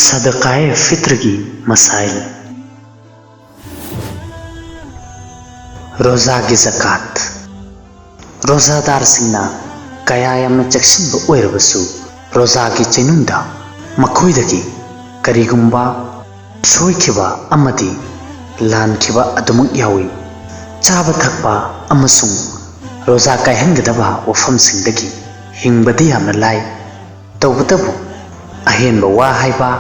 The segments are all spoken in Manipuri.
सदकाए फित्र की मसाइल। रोजा की ज़कात। रोजादार सिंगना कया यामना चेक्सिनबा ओइरबसु रोजा की चैनुंदा मखोइदगी करिगुंबा सोइखिबा अमदी लानखिबा अदुमुक यावी चाबा थकपा अमसुंग रोजा कायहनगदबा वफमसिंगदगी हिंगबदी यामना लाई तौबतबु अहेनबा वा हाइबा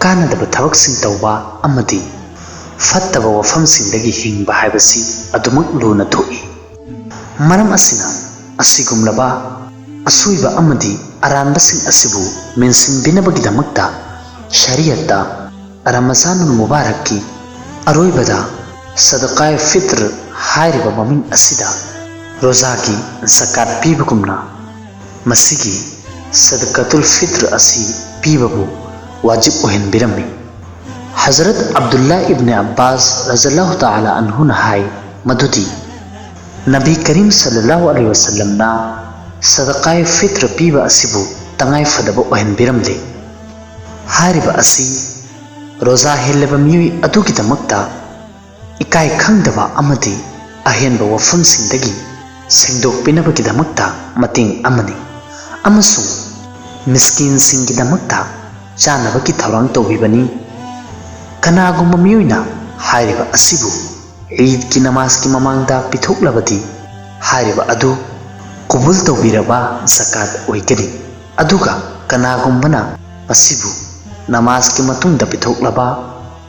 कानदबा थबकसिंग तौबा अमदी फत्तबा वफमसिंगदगी हिंगबा हाइबसी अदुमुक लुना थोई। मरम असिना असिगुमलबा असुइबा अमदी अरानबसिंग असिबु मेंसिनबिनबगिदमक्ता शरीयता रमजानुल मुबारक की अरोइबदा सदकाए फित्र हाइरिबा ममिंग असिदा रोजा की ज़कात पीबगुमना मसिगी सदकतुल फित्र असी पीबबु वाजिब ओहनबिरमी। हजरत अब्दुल्ला इब्न अब्बास रज़ियल्लाहु ताला अन्हु नहाय मधुदी नबी करीम सल्लल्लाहु अलैहि वसल्लम ना सदकाए फित्र पीबा असिबु तंगाई फदबा ओहनबिरमले। हारिबा असी रोजा हेलबा मियुई अदुगिदमक्ता इकाई खंगदबा अमदी अहेनबा वफमसिंगदगी सेंदोकपिनबगिदमक्ता मतेंग अमनी अमसुंग मिस्किन सिंगिदमक्ता चानबगी थौरांग तौबिबनी। कनागुम्बा मियुइना हारिबा असिबु ईद की नमाज की ममांगदा पिथोकलबदी हारिबा अदु कबूल तौबिरबा ज़कात ओइगनी। अदुगा कनागुम्बना मसिबु नमाज की मतुंगदा पिथोकलबा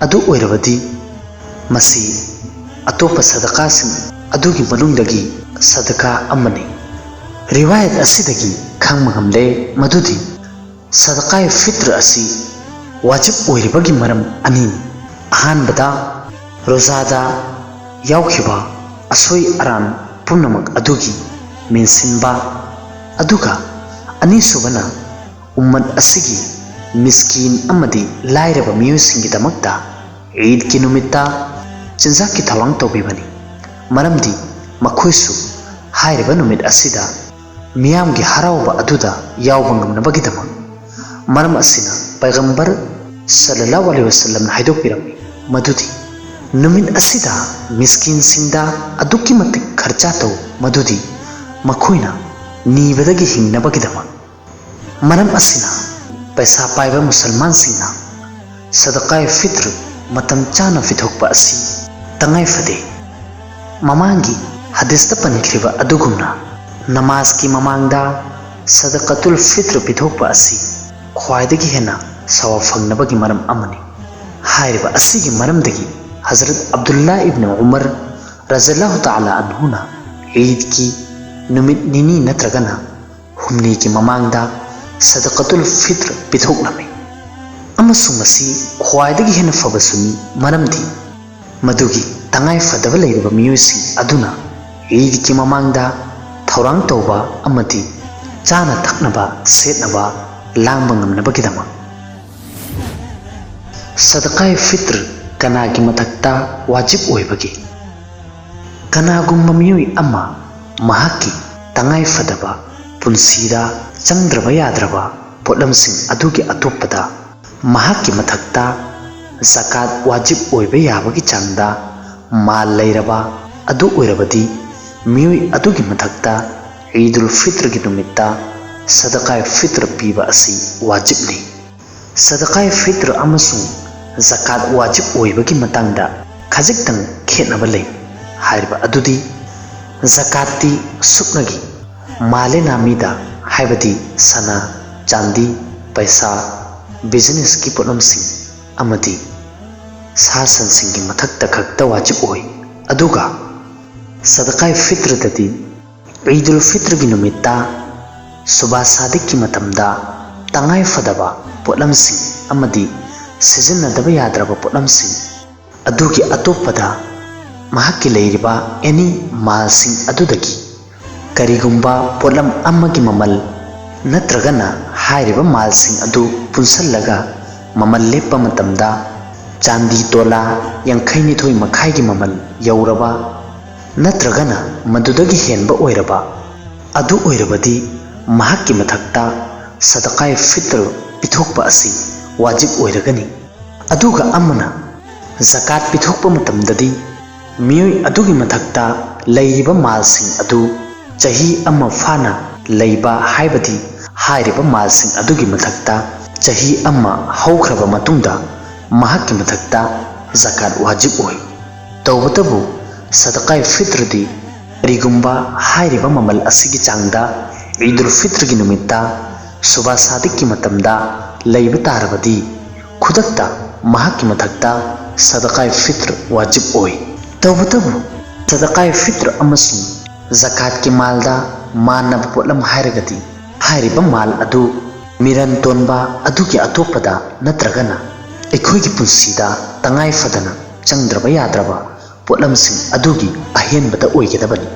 अदु ओइरबदी मसी अतोपा सदकासिंग अदुगी मनुंगदगी सदका अमनी। रिवायत असिदगी खंगमगमले मधुदी सदकाए फित्र असी वाजिब ओइरिबगी मरम अनी। अहानबदा रोजादा याउखिबा असोई अरान पुनमक अदुगी मेंसिनबा अदुगा अनीसुबना उम्मत असिगी मिस्किन अमदी लाइरबा मियुसिंगिदमक्ता ईद की नुमित्ता चिंजाक की थौलांग तौबिबनी। मरमदी मखोइसु हाइरिबा नुमित असिदा मियामगी हराउबा अदुदा याउबा ngamnabagidamak मरम असिना पैगंबर सल्लल्लाहु अलैहि वसल्लम हाइदोकपिरमी मधुदी नुमित असिदा मिस्किन सिंगदा अदुक्की मतिक खर्चा तौ मधुदी मखोइना नीबदगी हिंगनबगिदमक। मरम असिना पैसा पाइबा मुसलमान सिंगना सदकाए फित्र मतम चाना फिथोकपा असी तंगाई फदे। ममांगी हदीसता पनखिबा अदुगुमना नमाज की ममांगदा सदकतुल फित्र पिथोकपा असी ख्वाइदगी हेना सवाब फंगनबगी मरम अमनी। हाइरिबा असिगी मरमदगी हजरत अब्दुल्ला इब्न उमर रज़ियल्लाहु ताला अन्हुना ईद की नुमित निनी नत्रगना हुमनी की ममांगदा सदकतुल फित्र पिथोकलमे। अमसुंग मसी ख्वाइदगी हेना फबसुनी मरमदी मधुगी तंगाई फदबा लैरबा मियुइसिंग अदुना ईद की ममांगदा थौरांग तौबा अमदी चाना थकनबा सेतनबा लांबा ngamnabagidamak। सदकाए फित्र कनागी मथक्ता वाजिब ओइबगी कनागुम्बा मियुइ अमा महाकी तंगाई फदबा पुंसीदा चंद्रबा याद्रबा पोटलमसिंग अदुगी अतोपदा महाकी मथक्ता ज़कात वाजिब ओइबा याबगी चांगदा माल लैरबा अदु ओइरबदी मियुइ अदुगी मथक्ता ईदुल फित्र की नुमित्ता सदकाए फित्र पीबा असी वाजिबनी। सदकाए फित्र अमसुंग ज़कात वाजिब ओइबगी मतंगदा खजिक्तंग खेतनबा लೈ। हाइरिबा अदुदी ज़काती सुकनगी माले नामीदा हाइबदी सना चांदी पैसा बिजनेस की पोटलमसिंग अमदी सा सनसिंगी मथक्ता खक्ता वाजिब ओइ। अदुगा सदकाए फित्र ददी ईदुल फित्र की नुमित्ता सुबह सादिक की मतमदा तंगाई फदबा पोटलमसिंग अमदी सिजनदबा याद्रबा पोटलमसिंग अदुगी अतोपदा महाकी लैरिबा एनी मालसिंग अदुदगी करिगुंबा पोटलम अम्मगी ममल नत्रगना हाइरिबा मालसिंग अदु पुंसलगा ममल लेप्पा मतमदा चांदी तोला 52 मखाइगी ममल यौरबा नत्रगना मदुदगी हेनबा ओइरबा अदु ओइरबदी महाकी मथक्ता सदकाए फित्र पिथोकपा असी वाजिब ओइरगनी अदुगा अमना ज़कात पिथोकप मतमददी मियोय अदुगी मथक्ता लैरिबा मालसिंग अदु चही अमा फाना लैबा हाइबदी हाइरिबा मालसिंग अदुगी मथक्ता चही अमा हौख्रबा मतुंगदा महाक्की मथक्ता ज़कात वाजिब ओइ तौबतबु सदकाय फित्रदी रिगुम्बा हाइरिबा ममल असिगी चांगदा ईदुल फित्र की नुमित्ता सुबह सादिक की मतमदा लैब तारबदी खुदक्ता महाक्की मथक्ता सदकाय फित्र वाजिब ओइ तौबतबु सदकाय फित्र अमसुं ज़कात की मालदा मानब पोलम हाइरगदी हाइरिबा माल अदु मिरन तोनबा अदुगी अतोपदा नत्रगना अखोइगी पुंसीदा तंगाई फदना चंद्रबा याद्रबा पोलमसिंग अदुगी अहेनबदा ओइगदबनी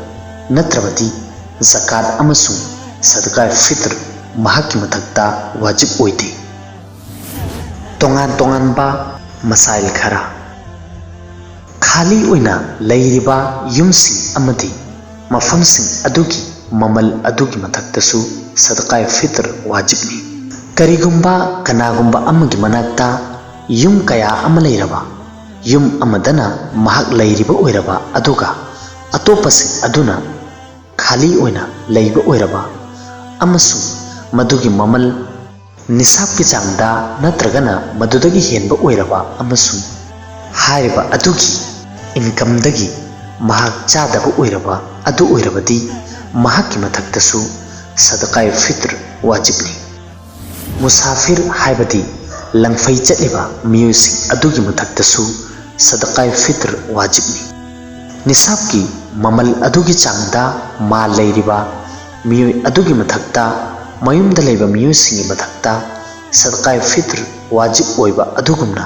नत्रबदी ज़कात अमसुं सदकाय फित्र महाक्की मथक्ता वाजिब ओइदे तोंगान तोंगानबा मसाइल खरा खाली ओइना लैरिबा युमसिंग अमदी मफमसिंग अदुगी ममल अदुगी मथक्तसु सदकाय फित्र वाजिबनी करिगुम्बा कनागुम्बा अमगी मनाक्ता युम कया अम लैरबा युम अमदना महाक लैरिबा ओइरबा अदुगा अतोपसिंग अदुना खाली ओइना लैबा ओइरबा अमसु मदुगी ममल निसाब की चांगदा नत्रगना मदुदगी हेनबा ओइरबा अमसु हाइरिबा अदुगी इनकम दगी महाक चादबा ओइरबा अदु ओइरबदी महाक्की मथक्तसु सदकाय फित्र वाजिबनी मुसाफिर हाइबदी लंगफै चलिबा मियोसिंग अदुगी मथक्तसु सदकाय फित्र वाजिबनी निसाब की ममल अदुगी चांगदा माल लैरिबा मियोय अदुगी मथक्ता मयुमदा लैबा मियोसिंगी मथक्ता सदकाय फित्र वाजिब ओइबा अदुगुमना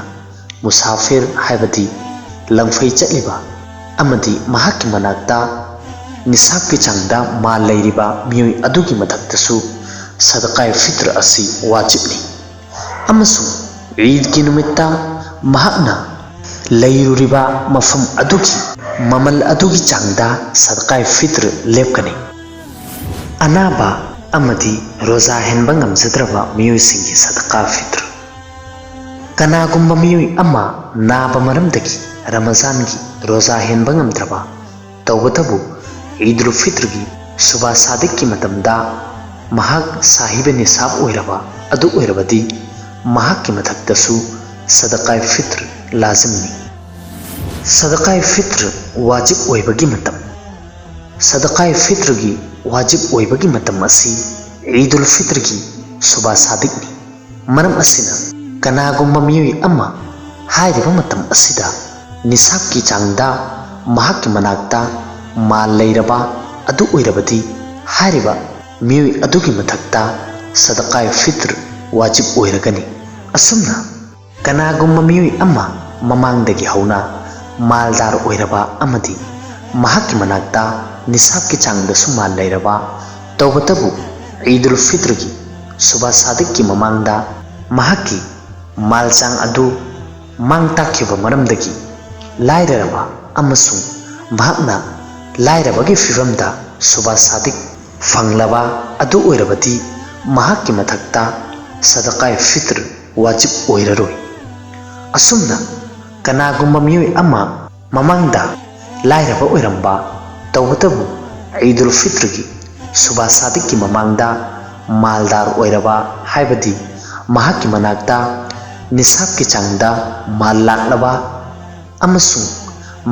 मुसाफिर हाइबदी लंगफै चलिबा अमदी महाक्की मनाक्ता निसाब की चांगदा माल लैरिबा मियोय अदुगी मथक्तसु सदकाय फित्र असी वाजिबनी अमसु ईद की नुमित्ता महाक्ना लैरुरिबा मफम अदुगी ममल अदुगी चांगदा सदकाय फित्र लेपकनी अनाबा अमदी रोजा हेनबा ngamजद्रबा मियोयसिंगी सदका फित्र कनागुम्बा मियोय अमा नाबा मरमदगी रमजान की रोजा हेनबा ngamद्रबा तौबतबु ईदुल फित्र की सुबह सादिक की मतमदा महाक साहिब निसाब ओइरबा अदु ओइरबदी महाक की मथक्तसु सदकाय फित्र लाजिमनी सदकाय फित्र वाजिब ओइबगी मतम सदकाय फित्र की वाजिब ओइबगी मतम असी ईदुल फित्र की सुबह सादिकनी मरम असिना कनागुम्बा मियोय अमा हाइरिबा मतम असिदा निसाब की चांगदा महाक्की मनाक्ता माल लैरबा अदु ओइरबदी हाइरिबा मियोय अदुगी मथक्ता सदकाय फित्र वाजिब ओइरगनी असुमना कनागुम्बा मियोय अमा ममांगदगी हौना मालदार ओइरबा अमदी महाक्की मनाक्ता निसाब की चांगदसु माल लैरबा तौबतबु ईदुल फित्र की सुबह सादिक की ममांगदा महाक्की माल चांग अदु मांग ताखिबा मरमदगी लाइरबा अमसु महाक्ना लाइरबगी फिवमदा सुबह सादिक फंगलबा अदु ओइरबदी महाक्की मथक्ता सदकाय फित्र वाजिब ओइररोय असुमना कनागुम्बा मियोय अमा ममांगदा लाइरबा ओइरंबा तौबतबु ईदुल फित्र की सुबह सादिक की ममांगदा मालदार ओइरबा हाइबदी महाक्की मनाक्ता निसाब की चांगदा माल लाक्लबा अमसु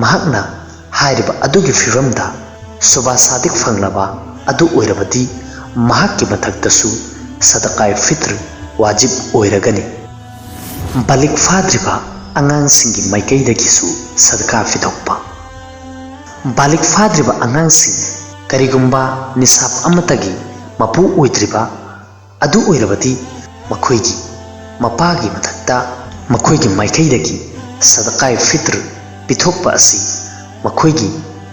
महाक्ना हाइरिबा अदुगी फिवमदा सुबह सादिक फंगलबा अदु ओइरबदी महाक्की मथक्तसु सदकाय फित्र वाजिब ओइरगनी बालिक फाद्रिबा आंगांसिंगी माइकैदगिसु सदका फिथोकपा बालिक फाद्रिबा आंगांसिंग करिगुम्बा निसाब अमतगी मपु ओइद्रिबा अदु ओइरबदी मखोइगी मपागी मथक्ता मखोइगी माइकैदगी सदकाय फित्र पिथोकपा असी मखोइगी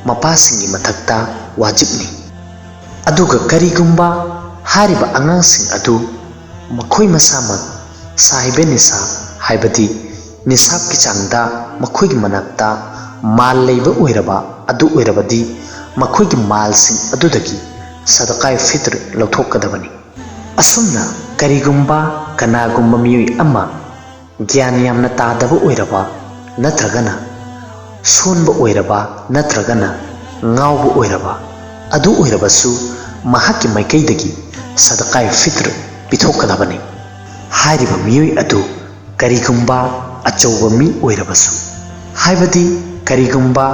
मपासिंगी मथक्ता वाजिबनी अदुगा करिगुम्बा हारिबा आंगांसिंग अदु मखोइ मसामक साहिबे निसा हाइबदी निसाब की चांगदा मखोइगी मनाक्ता माल लैबा ओइरबा अदु ओइरबदी मखोइगी मालसिंग अदुदगी सदकाय फित्र लौथोकदबनी असुमना करिगुम्बा कनागुम्बा मियोय अमा ꯒ꯭ꯌꯥꯟ ꯌꯥꯝꯅ ꯇꯥꯗꯕ ꯑꯣꯏꯔꯕ ꯅꯠꯇ꯭ꯔꯒꯅ ꯁꯣꯟꯕ ꯑꯣꯏꯔꯕ ꯅꯠꯇ꯭ꯔꯒꯅ ꯉꯥꯎꯕ ꯑꯣꯏꯔꯕ ꯑꯗꯨ ꯑꯣꯏꯔꯕꯁꯨ ꯃꯍꯥꯛꯀꯤ ꯃꯥꯏꯀꯩꯗꯒꯤ ꯁꯗꯀꯥꯏ ꯐꯤꯇ꯭ꯔ ꯄꯤꯊꯣꯛꯀꯗꯕꯅꯤ꯫ ꯍꯥꯏꯔꯤꯕ ꯃꯤꯑꯣꯏ ꯑꯗꯨ ꯀꯔꯤꯒꯨꯝꯕ ꯑꯆꯧꯕ ꯃꯤ ꯑꯣꯏꯔꯕꯁꯨ, ꯍꯥꯏꯕꯗꯤ ꯀꯔꯤꯒꯨꯝꯕ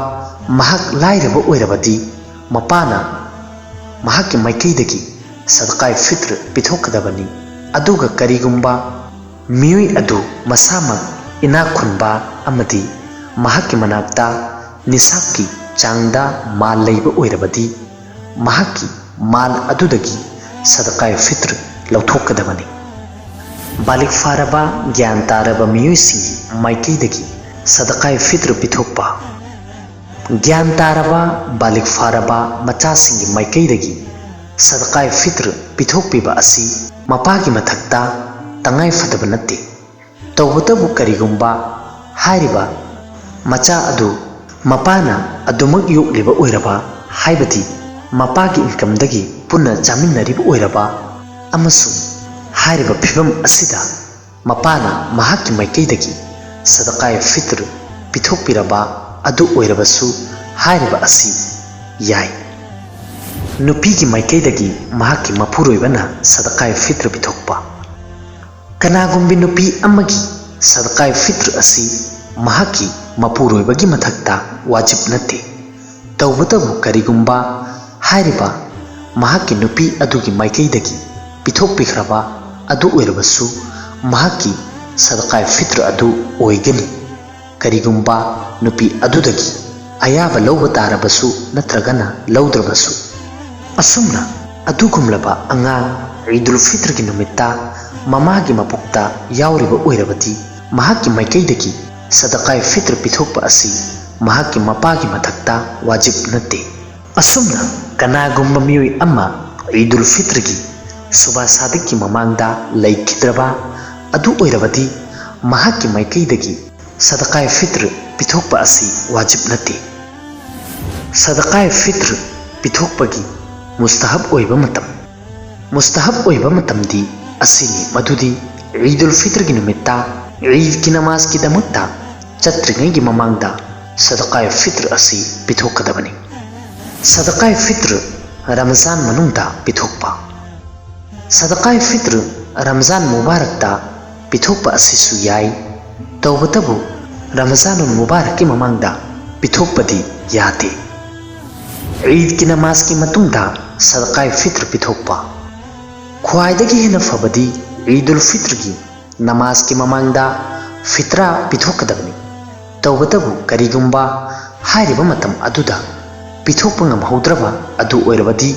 ꯃꯍꯥꯛ ꯂꯥꯏꯔꯕ ꯑꯣꯏꯔꯕꯗꯤ ꯃꯄꯥꯅ ꯃꯍꯥꯛꯀꯤ ꯃꯥꯏꯀꯩꯗꯒꯤ ꯁꯗꯀꯥꯏ ꯐꯤꯇ꯭ꯔ ꯄꯤꯊꯣꯛꯀꯗꯕꯅꯤ꯫ ꯑꯗꯨꯒ ꯀꯔꯤꯒꯨꯝꯕ ꯃꯤꯑꯣꯏ ꯑꯗꯨ ꯃꯁꯥꯃꯛ ꯏꯅꯥꯛ ꯈꯨꯟꯕ ꯑꯃꯗꯤ ꯃꯍꯥꯛꯀꯤ ꯃꯅꯥꯛꯇ ꯅꯤꯁꯥꯕꯀꯤ ꯆꯥꯡꯗ ꯃꯥꯜ ꯂꯩꯕ ꯑꯣꯏꯔꯕꯗꯤ ꯃꯍꯥꯛꯀꯤ ꯃꯥꯜ ꯑꯗꯨꯗꯒꯤ ꯁꯗꯀꯥꯏ ꯐꯤꯇ꯭ꯔ ꯂꯧꯊꯣꯛꯀꯗꯕꯅꯤ꯫ ꯕꯥꯂꯤꯒ ꯐꯥꯔꯕ ꯒ꯭ꯌꯥꯟ ꯇꯥꯔꯕ ꯃꯤꯑꯣꯏꯁꯤꯡꯒꯤ ꯃꯥꯏꯀꯩꯗꯒꯤ ꯁꯗꯀꯥꯏ ꯐꯤꯇ꯭ꯔ ꯄꯤꯊꯣꯛꯄ꯫ ꯒ꯭ꯌꯥꯟ ꯇꯥꯔꯕ ꯕꯥꯂꯤꯒ ꯐꯥꯔꯕ ꯃꯆꯥꯁꯤꯡꯒꯤ ꯃꯥꯏꯀꯩꯗꯒꯤ ꯁꯗꯀꯥꯏ ꯐꯤꯇ꯭ꯔ ꯄꯤꯊꯣꯛꯄꯤꯕ ꯑꯁꯤ ꯃꯄꯥꯒꯤ ꯃꯊꯛꯇ ꯇꯉꯥꯏ ꯐꯗꯕ ꯅꯠꯇꯦ꯫ ꯇꯧꯕꯇꯕꯨ ꯀꯔꯤꯒꯨꯝꯕ ꯍꯥꯏꯔꯤꯕ ꯃꯆꯥ ꯑꯗꯨ ꯃꯄꯥꯅ ꯑꯗꯨꯃꯛ ꯌꯣꯛꯂꯤꯕ ꯑꯣꯏꯔꯕ, ꯍꯥꯏꯕꯗꯤ ꯃꯄꯥꯒꯤ ꯏꯟꯀꯝꯗꯒꯤ ꯄꯨꯟꯅ ꯆꯥꯃꯤꯟꯅꯔꯤꯕ ꯑꯣꯏꯔꯕ ꯑꯃꯁꯨꯡ ꯍꯥꯏꯔꯤꯕ ꯐꯤꯚꯝ ꯑꯁꯤꯗ ꯃꯄꯥꯅ ꯃꯍꯥꯛꯀꯤ ꯃꯥꯏꯀꯩꯗꯒꯤ ꯁꯗꯀꯥꯏ ꯐꯤꯇ꯭ꯔ ꯄꯤꯊꯣꯛꯄꯤꯔꯕ ꯑꯗꯨ ꯑꯣꯏꯔꯕꯁꯨ ꯍꯥꯏꯔꯤꯕ ꯑꯁꯤ ꯌꯥꯏ꯫ ꯅꯨꯄꯤꯒꯤ ꯃꯥꯏꯀꯩꯗꯒꯤ ꯃꯍꯥꯛꯀꯤ ꯃꯄꯨꯔꯣꯏꯕꯅ ꯁꯗꯀꯥꯏ ꯐꯤꯇ꯭ꯔ ꯄꯤꯊꯣꯛꯄ꯫ ꯀꯅꯥꯒꯨꯝꯕꯤ ꯅꯨꯄꯤ ꯑꯃꯒꯤ ꯁꯗꯀꯥꯏ ꯐꯤꯇ꯭ꯔ ꯑꯁꯤ ꯃꯍꯥꯛꯀꯤ ꯃꯄꯨꯔꯣꯏꯕꯒꯤ ꯃꯊꯛꯇ ꯋꯥꯖꯤꯕ ꯅꯠꯇꯦ꯫ ꯇꯧꯕꯇꯕꯨ ꯀꯔꯤꯒꯨꯝꯕ ꯍꯥꯏꯔꯤꯕ ꯃꯍꯥꯛꯀꯤ ꯅꯨꯄꯤ ꯑꯗꯨꯒꯤ ꯃꯥꯏꯀꯩꯗꯒꯤ ꯄꯤꯊꯣꯛꯄꯤꯈ꯭ꯔꯕ ꯑꯗꯨ ꯑꯣꯏꯔꯕꯁꯨ ꯃꯍꯥꯛꯀꯤ ꯁꯗꯀꯥꯏ ꯐꯤꯇ꯭ꯔ ꯑꯗꯨ ꯑꯣꯏꯒꯅꯤ꯫ ꯀꯔꯤꯒꯨꯝꯕ ꯅꯨꯄꯤ ꯑꯗꯨꯗꯒꯤ ꯑꯌꯥꯕ ꯂꯧꯕ ꯇꯥꯔꯕꯁꯨ ꯅꯠꯇ꯭ꯔꯒꯅ ꯂꯧꯗ꯭ꯔꯕꯁꯨ꯫ ꯑꯁꯨꯝꯅ ꯑꯗꯨꯒꯨꯝꯂꯕ ꯑꯉꯥꯡ ꯏꯗꯨꯜ ꯐꯤꯇ꯭ꯔꯒꯤ ꯅꯨꯃꯤꯠꯇ ꯃꯃꯥꯒꯤ ꯃꯄꯨꯛꯇ ꯌꯥꯎꯔꯤꯕ ꯑꯣꯏꯔꯕꯗꯤ ꯃꯍꯥꯛꯀꯤ ꯃꯥꯏꯀꯩꯗꯒꯤ ꯁꯗꯀꯥꯏ ꯐꯤꯇ꯭ꯔ ꯄꯤꯊꯣꯛꯄ ꯑꯁꯤ ꯃꯍꯥꯛꯀꯤ ꯃꯄꯥꯒꯤ ꯃꯊꯛꯇ ꯋꯥꯖꯤꯕ ꯅꯠꯇꯦ꯫ ꯑꯁꯨꯝꯅ ꯀꯅꯥꯒꯨꯝꯕ ꯃꯤꯑꯣꯏ ꯑꯃ ꯏꯗꯨꯜ ꯐꯤꯇ꯭ꯔꯒꯤ ꯁꯨꯕꯥ ꯁꯥꯗꯤꯛꯀꯤ ꯃꯃꯥꯡꯗ ꯂꯩꯈꯤꯗ꯭ꯔꯕ ꯑꯗꯨ ꯑꯣꯏꯔꯕꯗꯤ ꯃꯍꯥꯛꯀꯤ ꯃꯥꯏꯀꯩꯗꯒꯤ ꯁꯗꯀꯥꯏ ꯐꯤꯇ꯭ꯔ ꯄꯤꯊꯣꯛꯄ ꯑꯁꯤ ꯋꯥꯖꯤꯕ ꯅꯠꯇꯦ꯫ ꯁꯗꯀꯥꯏ ꯐꯤꯇ꯭ꯔ ꯄꯤꯊꯣꯛꯄꯒꯤ ꯃꯨꯁꯇꯍꯕ ꯑꯣꯏꯕ ꯃꯇꯝ꯫ ꯃꯨꯁꯇꯍꯕ ꯑꯣꯏꯕ ꯃꯇꯝꯗꯤ ꯑꯁꯤꯅꯤ ꯃꯗꯨꯗꯤ ꯏꯗꯨꯜ ꯐꯤꯇ꯭ꯔꯒꯤ ꯅꯨꯃꯤꯠꯇ ꯏꯗꯀꯤ ꯅꯃꯥꯖꯀꯤꯗꯃꯛꯇ ꯆꯠꯇ꯭ꯔꯤꯉꯩꯒꯤ ꯃꯃꯥꯡꯗ ꯁꯗꯀꯥꯏ ꯐꯤꯇ꯭ꯔ ꯑꯁꯤ ꯄꯤꯊꯣꯛꯀꯗꯕꯅꯤ꯫ ꯁꯗꯀꯥꯏ ꯐꯤꯇ꯭ꯔ ꯔꯃꯖꯥꯟ ꯃꯅꯨꯡꯗ ꯄꯤꯊꯣꯛꯄ꯫ ꯁꯗꯀꯥꯏ ꯐꯤꯇ꯭ꯔ ꯔꯃꯖꯥꯟ ꯃꯨꯕꯥꯔꯛꯇ ꯄꯤꯊꯣꯛꯄ ꯑꯁꯤꯁꯨ ꯌꯥꯏ꯫ ꯇꯧꯕꯇꯕꯨ ꯔꯃꯖꯥनुल ꯃꯨꯕꯥꯔꯛꯀꯤ ꯃꯃꯥꯡꯗ ꯄꯤꯊꯣꯛꯄꯗꯤ ꯌꯥꯗꯦ꯫ ꯏꯗꯀꯤ ꯅꯃꯥꯖꯀꯤ ꯃꯇꯨꯡꯗ ꯁꯗꯀꯥꯏ ꯐꯤꯇ꯭ꯔ ꯄꯤꯊꯣꯛꯄ꯫ ꯈ꯭ꯋꯥꯏꯗꯒꯤ ꯍꯦꯟꯅ ꯐꯕꯗꯤ ꯏꯗꯨꯜ ꯐꯤꯇ꯭ꯔꯒꯤ ꯅꯃꯥꯖꯀꯤ ꯃꯃꯥꯡꯗ ꯐꯤꯇ꯭ꯔꯥ ꯄꯤꯊꯣꯛꯀꯗꯕꯅꯤ꯫ ꯇꯧꯕꯇꯕꯨ ꯀꯔꯤꯒꯨꯝꯕ ꯍꯥꯏꯔꯤꯕ ꯃꯇꯝ ꯑꯗꯨꯗ ꯄꯤꯊꯣꯛꯄ ꯉꯝꯍꯧꯗ꯭ꯔꯕ ꯑꯗꯨ ꯑꯣꯏꯔꯕꯗꯤ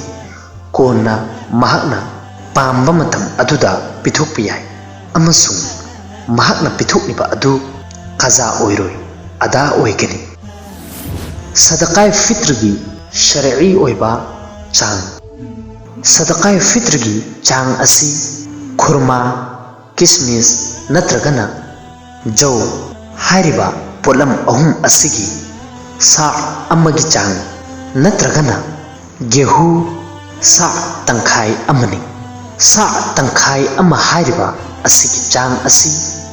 ꯀꯣꯟꯅ ꯃꯍꯥꯛꯅ ꯄꯥꯝꯕ ꯃꯇꯝ ꯑꯗꯨꯗ ꯄꯤꯊꯣꯛꯄ ꯌꯥꯏ ꯑꯃꯁꯨꯡ ꯃꯍꯥꯛꯅ ꯄꯤꯊꯣꯛꯂꯤꯕ ꯑꯗꯨ ꯀꯖꯥ ꯑꯣꯏꯔꯣꯏ, ꯑꯗꯥ ꯑꯣꯏꯒꯅꯤ꯫ ꯁꯗꯀꯥꯏ ꯐꯤꯇ꯭ꯔꯒꯤ ꯁꯔঈ ꯑꯣꯏꯕ ꯆꯥꯡ꯫ ꯁꯗꯀꯥꯏ ꯐꯤꯇ꯭ꯔꯒꯤ ꯆꯥꯡ ꯑꯁꯤ ꯈꯨꯔꯃꯥ, ꯀꯤꯁꯃꯤꯁ ꯅꯠꯇ꯭ꯔꯒꯅ ꯖꯧ ꯍꯥꯏꯔꯤꯕ ꯄꯣꯠꯂꯝ ꯑꯍꯨꯝ ꯑꯁꯤꯒꯤ ꯁꯥ ꯑꯃꯒꯤ ꯆꯥꯡ ꯅꯠꯇ꯭ꯔꯒꯅ ꯒꯦꯍꯨ ꯁꯥ ꯇꯪꯈꯥꯏ ꯑꯃꯅꯤ꯫ ꯁꯥ ꯇꯪꯈꯥꯏ ꯑꯃ ꯍꯥꯏꯔꯤꯕ ꯑꯁꯤꯒꯤ ꯆꯥꯡ ꯑꯁꯤ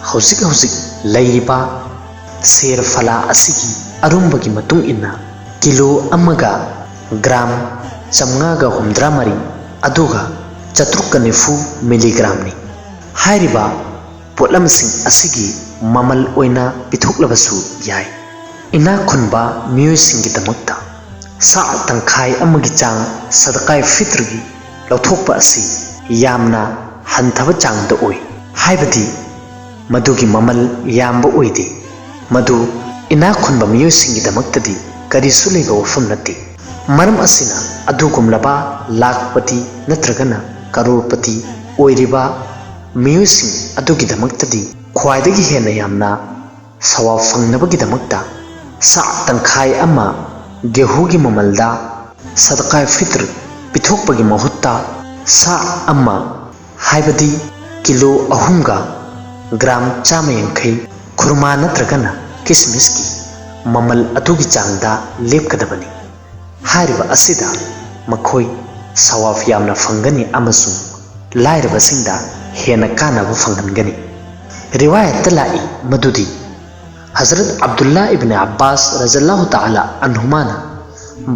ꯍꯧꯖꯤꯛ ꯍꯧꯖꯤꯛ ꯂꯩꯔꯤꯕ ꯁꯦꯔ ꯐꯂꯥ ꯑꯁꯤꯒꯤ ꯑꯔꯨꯝꯕꯒꯤ ꯃꯇꯨꯡ ꯏꯟꯅ ꯀꯤꯂꯣ ꯑꯃꯒ ꯒ꯭ꯔꯥꯝ 5humdramari ꯑꯗꯨꯒ 490 ꯃꯤꯂꯤꯒ꯭ꯔꯥꯝꯅꯤ꯫ ꯍꯥꯏꯔꯤꯕ ꯄꯣꯠꯂꯝꯁꯤꯡ ꯑꯁꯤꯒꯤ ꯃꯃꯜ ꯑꯣꯏꯅ ꯄꯤꯊꯣꯛꯂꯕꯁꯨ ꯌꯥꯏ꯫ ꯏꯅꯥꯛ ꯈꯨꯟꯕ ꯃꯤꯑꯣꯏꯁꯤꯡꯒꯤꯗꯃꯛꯇ ꯁꯥ ꯇꯪꯈꯥꯏ ꯑꯃꯒꯤ ꯆꯥꯡ ꯁꯗꯀꯥꯏ ꯐꯤꯇ꯭ꯔꯒꯤ ꯂꯧꯊꯣꯛꯄ ꯑꯁꯤ ꯌꯥꯝꯅ ꯍꯟꯊꯕ ꯆꯥꯡꯗ ꯑꯣꯏ, ꯍꯥꯏꯕꯗꯤ ꯃꯗꯨꯒꯤ ꯃꯃꯜ ꯌꯥꯝꯕ ꯑꯣꯏꯗꯦ꯫ ꯃꯗꯨ ꯏꯅꯥꯛ ꯈꯨꯟꯕ ꯃꯤꯑꯣꯏꯁꯤꯡꯒꯤꯗꯃꯛꯇꯗꯤ ꯀꯔꯤꯁꯨ ꯂꯩꯕ ꯋꯥꯐꯝ ꯅꯠꯇꯦ꯫ ꯃꯔꯝ ꯑꯁꯤꯅ ꯑꯗꯨꯒꯨꯝꯂꯕ ꯂꯥꯈꯄꯇꯤ ꯅꯠꯇ꯭ꯔꯒꯅ ꯀꯔꯣꯔꯄꯇꯤ ꯑꯣꯏꯔꯤꯕ ꯃꯤꯑꯣꯏꯁꯤꯡ ꯑꯗꯨꯒꯤꯗꯃꯛꯇꯗꯤ ꯈ꯭ꯋꯥꯏꯗꯒꯤ ꯍꯦꯟꯅ ꯌꯥꯝꯅ ꯁꯋꯥꯕ ꯐꯪꯅꯕꯒꯤꯗꯃꯛꯇ ꯁꯥ ꯇꯪꯈꯥꯏ ꯑꯃ ꯒꯦꯍꯨꯒꯤ ꯃꯃꯜꯗ ꯁꯗꯀꯥꯏ ꯐꯤꯇ꯭ꯔ ꯄꯤꯊꯣꯛꯄꯒꯤ ꯃꯍꯨꯠꯇ ꯁꯥ ꯑꯃ ꯍꯥꯏꯕꯗꯤ ꯀꯤꯂꯣ 3ꯒ ꯒ꯭ꯔꯥꯝ 150 ꯈꯨꯔꯃꯥ ꯅꯠꯇ꯭ꯔꯒꯅ ꯀꯤꯁꯃꯤꯁꯀꯤ ꯃꯃꯜ ꯑꯗꯨꯒꯤ ꯆꯥꯡꯗ ꯂꯦꯞꯀꯗꯕꯅꯤ꯫ ꯍꯥꯏꯔꯤꯕ ꯑꯁꯤꯗ ꯃꯈꯣꯏ ꯁꯋꯥꯕ ꯌꯥꯝꯅ ꯐꯪꯒꯅꯤ ꯑꯃꯁꯨꯡ ꯂꯥꯏꯔꯕꯁꯤꯡꯗ ꯍꯦꯟꯅ ꯀꯥꯟꯅꯕ ꯐꯪꯍꯟꯒꯅꯤ꯫ रिवायत लाई मदुदी हजरत अब्दुल्ला इब्न अब्बास रज़ियल्लाहु ताला अन्हुमाना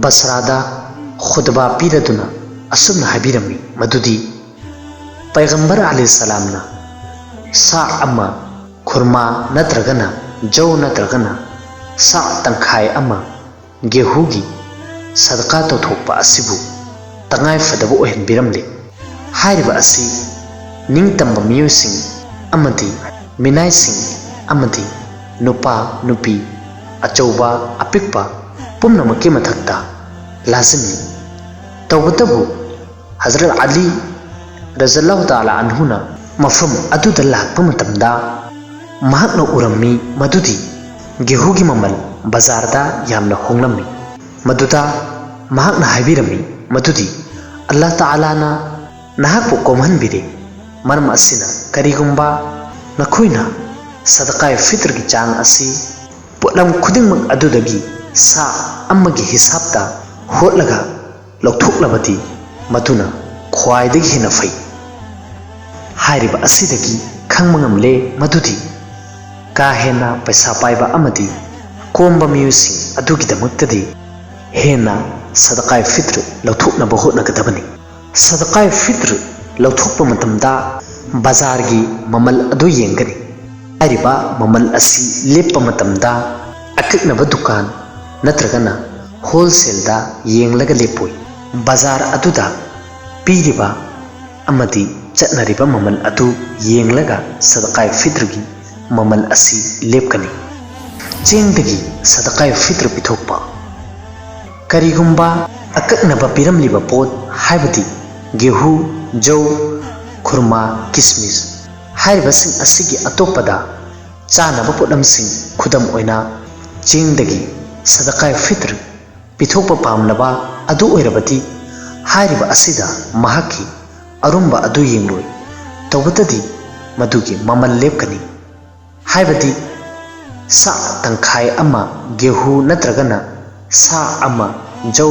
बसरादा खुतबा पीरदुना असुमना हाबिरमी मदुदी पैगंबर अलैहिस्सलामना सा अम्मा खुरमा नत्रगना जौ नत्रगना सा तंखाय अम्मा गेहूगी सदका तौथोकपा असिबु तंगाय फदबु ओहनबिरमले हारिबा असी निंगतंबा मियोसिंग अमदी मिनायसिंग अमदी नुपा नुपी अचौबा अपिकपा पुमनमके मथक्ता लाजिमी तौबतबु हजरत अली रज़ियल्लाहु ताला अन्हुना मफम अदुदा लाकपा मतमदा महाकना उरम्मी मदुदी गेहूगी ममल बाजारदा यामना होंगलम्मी मदुदा महाकना हाबिरम्मी मदुदी अल्लाह तालाना नहाकपु कोमहनबिरे मरम असिना करिगुंबा नखोइना सदकाय फित्र की चांग असी पुलम खुदिंगमक अदुदगी सा अम्मगी हिसाबता होटलगा लौथोकलबदी मदुना ख्वाइदगी हेना फै हारिबा असिदगी खंगमंगमले मदुदी का हेना पैसा पाइबा अमदी कोम्बा मियुसिंग अदुगिदमक्तदी हेना सदकाय फित्र लौथोकनबा होटनगदबनी सदकाय फित्र लौथोकपा मतमदा बाजारगी ममल अदु येंगनी हारिबा ममल असी लेप्पा मतमदा अकक्नबा दुकान नत्रगना होलसेलदा येंगलगा लेपोई बाजार अदुदा पीरिबा अमदी चटनरिबा ममल अदु येंगलगा सदकाय फित्रगी ममल असी लेपकनी चेंगदगी सदकाय फित्र पिथोकपा करिगुंबा अकक्नबा पिरमलिबा पोत हाइबदी गेहू जौ खुरमा किसमिस हाइबसिंग असिगी अतोपदा चानबा पोटलमसिंग खुदम ओइना चेंगदगी सदकाय फित्र पिथोकपा पामनबा अदु ओइरबदी हारिबा असिदा महाकी अरुंबा अदु येंगलोय तौबतदी मदुगी ममल लेपकनी हाइबदी सा तंखाय अमा गेहू नत्रगना सा अमा जौ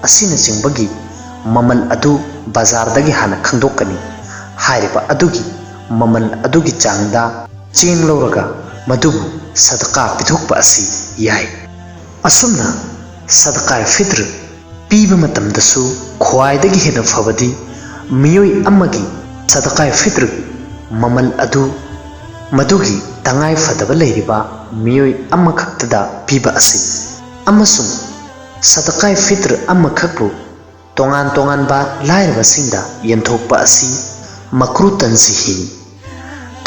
असिना चिंबगी ममल अदु बाजारदगी हाना खंदोकनी हारिबा अदुगी ममल अदुगी चांगदा चेंग लौरगा मदुबु सदका पिथोकपा असी याय असुमना सदका फित्र पीबा मतमदसु ख्वाइदगी हेना फबदी मियोई अम्मगी सदका फित्र ममल अदु मदुगी तंगाय फदबा लेरिबा मियोई अम्मा खक्तदा पीबा असी अमसुंग सदका फित्र अम्मा खक्पु तोंगान तोंगान बा लायरबसिंगदा यंथोकपा असी मकरू तंजिहिनी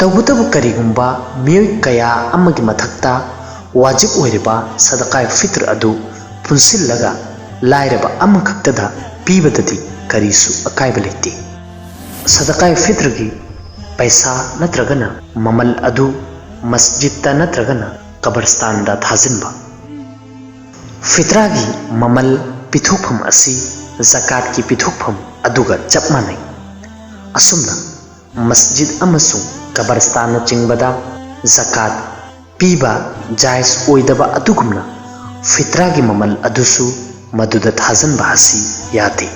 तौबतबु करिगुंबा मियोई कया अम्मगी मथक्ता वाजिब ओइरिबा सदका फित्र अदु पुनसिल्लगा लायरबा अम्मा खक्तदा पीबददी करीसु अकायबा लेते सदका फित्रगी पैसा नत्रगना ममल अदु मस्जिदता नत्रगना कब्रस्तानदा थाजिनबा फित्रागी ममल पिथोकफम असी ज़कात की पिथोकफम अदुगा चप मानै असुमना मस्जिद अमसुंग कब्रस्तान चिंगबदा ज़कात पीबा जायज ओइदबा अदुगुमना फित्रागी ममल अदुसु मदुदा थाजनबा असी यादे।